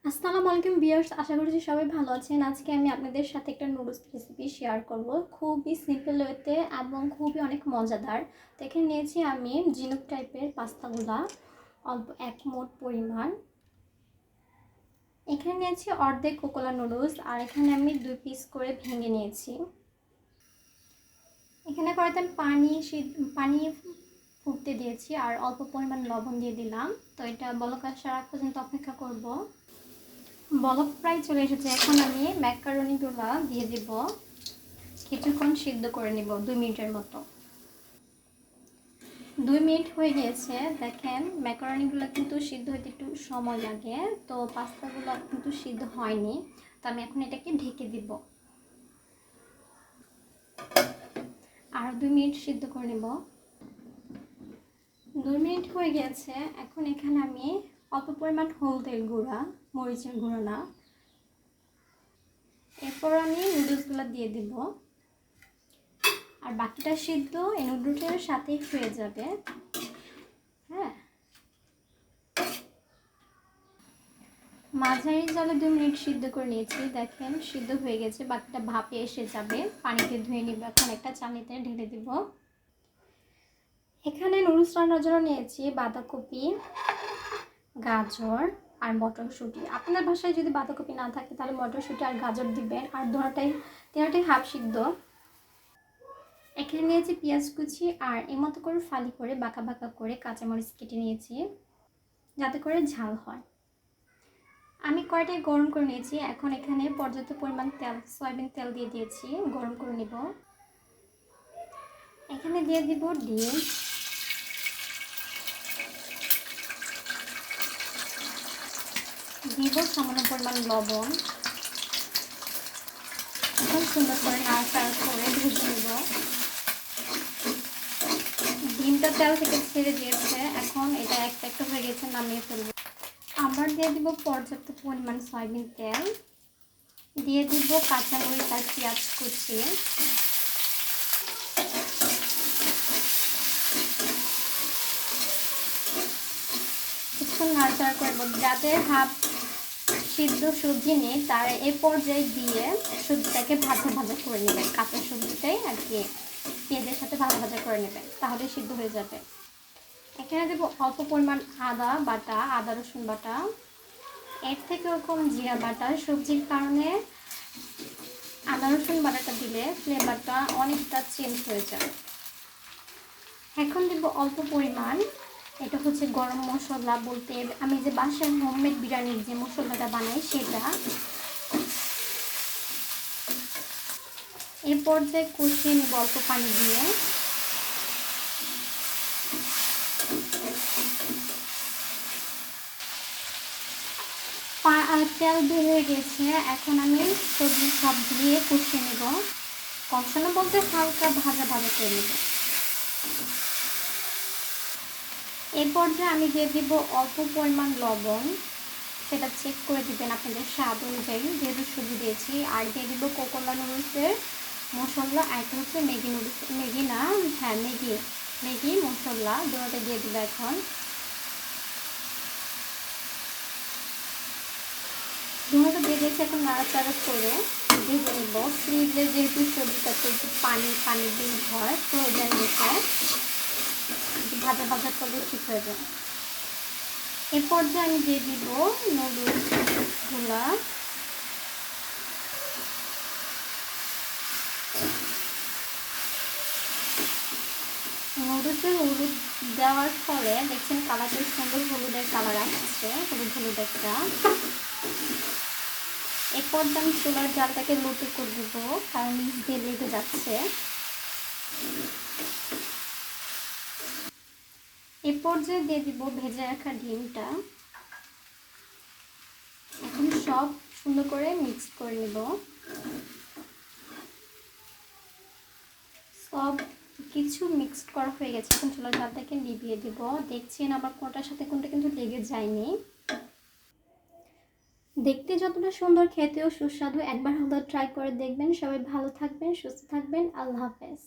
আসসালামু আলাইকুম ভিউয়ার্স, আশা করছি সবাই ভালো আছেন। আজকে আমি আপনাদের সাথে একটা নুডলস রেসিপি শেয়ার করব, খুবই সিম্পল ওয়েতে এবং খুবই অনেক মজাদার। তো এখানে নিয়েছি আমি ঝিনুক টাইপের পাস্তাগুলা, অল্প এক মোট পরিমাণ। এখানে নিয়েছি অর্ধেক কোকোলা নুডলস, আর এখানে আমি 2 পিস করে ভেঙে নিয়েছি। এখানে কড়াইতে পানি ফুটতে দিয়েছি আর অল্প পরিমাণ লবণ দিয়ে দিলাম। তো এটা বলক আসার আগ পর্যন্ত অপেক্ষা করব। বলক প্রায় চলে এসেছে। এখন আমি ম্যাকারনিগুলো দিয়ে দিব, কিছুক্ষণ সিদ্ধ করে নিব 2 মিনিটের মতো। 2 মিনিট হয়ে গিয়েছে। দেখেন ম্যাকারনিগুলো কিন্তু সিদ্ধ হতে একটু সময় লাগে, তো পাস্তাগুলো কিন্তু সিদ্ধ হয়নি। তো আমি এখন এটাকে ঢেকে দিব, আর 2 মিনিট সিদ্ধ করে নেব। 2 মিনিট হয়ে গেছে। এখন এখানে আমি অল্প পরিমাণ হলুদের গুঁড়া, মরিচের গুঁড়ো না, এরপর আমি নুডলসগুলো দিয়ে দিব। আর বাকিটা সিদ্ধ এই নুডলসের সাথেই হয়ে যাবে। হ্যাঁ, মাঝারি জলে 2 মিনিট সিদ্ধ করে নিয়েছি। দেখেন সিদ্ধ হয়ে গেছে, বাকিটা ভাপে এসে যাবে। পানিতে ধুয়ে নিব। এখন একটা চালনিতে ঢেলে দিব। এখানে নুডলস রান্নার জন্য নিয়েছি বাঁধাকপি, গাজর আর মটরশুঁটি। আপনার বাসায় যদি বাঁধাকপি না থাকে তাহলে মটরশুঁটি আর গাজর দিবেন, আর তিনটাই হাফ সিদ্ধ। এখানে নিয়েছি পেঁয়াজ কুচি, আর এই মতো করে ফালি করে বাঁকা বাঁকা করে কাঁচামরিচ কেটে নিয়েছি, যাতে করে ঝাল হয়। আমি কড়াইটা গরম করে নিয়েছি। এখন এখানে পর্যাপ্ত পরিমাণ সয়াবিন তেল দিয়ে দিয়েছি, গরম করে নিব। এখানে দিয়ে দিব ডিম, দিব সামান্য পরিমাণ লবণ। এখন সুন্দর করে নাড়াচাড়া করে ভেজে নিব। ডিমটা তেল থেকে ছেড়ে দিয়েছে, এখন এটা একটা একটা হয়ে গেছে, নামিয়ে ফেলব। আবার দিয়ে দিব পর্যাপ্ত পরিমাণ সয়াবিন তেল, দিয়ে দিব কাঁচামরিচ আর পেঁয়াজ কুচি। কিছুক্ষণ নাড়াচাড়া করব। যাদের হাফ সিদ্ধ সবজি নেই তারা এ পর্যায়ে দিয়ে সবজিটাকে ভাজা ভাজা করে নেবেন। কাঁচা সবজিটাই আর কি পেঁয়াজের সাথে ভাজা ভাজা করে নেবেন, তাহলে সিদ্ধ হয়ে যাবে। এখানে দেবো অল্প পরিমাণ আদা বাটা, আদা রসুন বাটা, এর থেকে ওরকম জিরা বাটা। সবজির কারণে আদা রসুন বাটাটা দিলে ফ্লেভারটা অনেকটা চেঞ্জ হয়ে যায়। এখন দেবো অল্প পরিমাণ, এটা হচ্ছে গরম মশলা, বলতে আমি যে বাসায় হোমমেড বিরিয়ানির যে মশলাটা বানাই সেটা। এই পর্যায়ে কষিয়ে নেব অল্প পানি দিয়ে। তেল বের হয়ে গেছে। এখন আমি সবজি সব দিয়ে কষিয়ে নেব। কষানো বলতে হালকা ভাজা ভাজা করে নেব। এই পর্যায়ে আমি দিয়ে দিব অল্প পরিমাণ লবণ, সেটা চেক করে দিবেন আপনাদের স্বাদ অনুযায়ী, যেহেতু সবজি দিয়েছি। আর দিয়ে দিব কোকোলা নুডলসের মশলা, আর একটা হচ্ছে ম্যাগি নুডলস, ম্যাগি না, হ্যাঁ ম্যাগি মশলা, দুটোটা দিয়ে দিব। এখন দুটোটা দিয়ে দিয়েছি। এখন নাড়াচাড়া করে ভেজে নেব। ফ্রিজে যেহেতু সবজিটাতে একটু পানি পানি দিয়ে হয়, ফ্রোজেন রেখে ভাজা ভাজা করলে ঠিক হয়ে যায়। এ পর্যায়ে আমি দিয়ে দিব নুডলসগুলা। নুডলসে হলুদ দেওয়ার ফলে দেখছেন কালারটা সুন্দর হলুদের কালার আসছে, হলুদ একটা। এর পর্যায়ে আমি চুলার জালটাকে লোতে করে দেবো, কারণ নিচ দিয়ে লেগে যাচ্ছে। এ পর্যায়ে দিয়ে দিব ভেজে রাখা ডিমটা। এখন সব সুন্দর করে মিক্স করে নেব। সব কিছু মিক্সড করা হয়ে গেছে। এখন চুলার জালটাকে নিভিয়ে দেব। দেখছেন আমার কোনটার সাথে কোনটা কিন্তু লেগে যায়নি। দেখতে যতটা সুন্দর, খেতেও সুস্বাদু। একবার হলেও ট্রাই করে দেখবেন। সবাই ভালো থাকবেন, সুস্থ থাকবেন। আল্লাহ হাফেজ।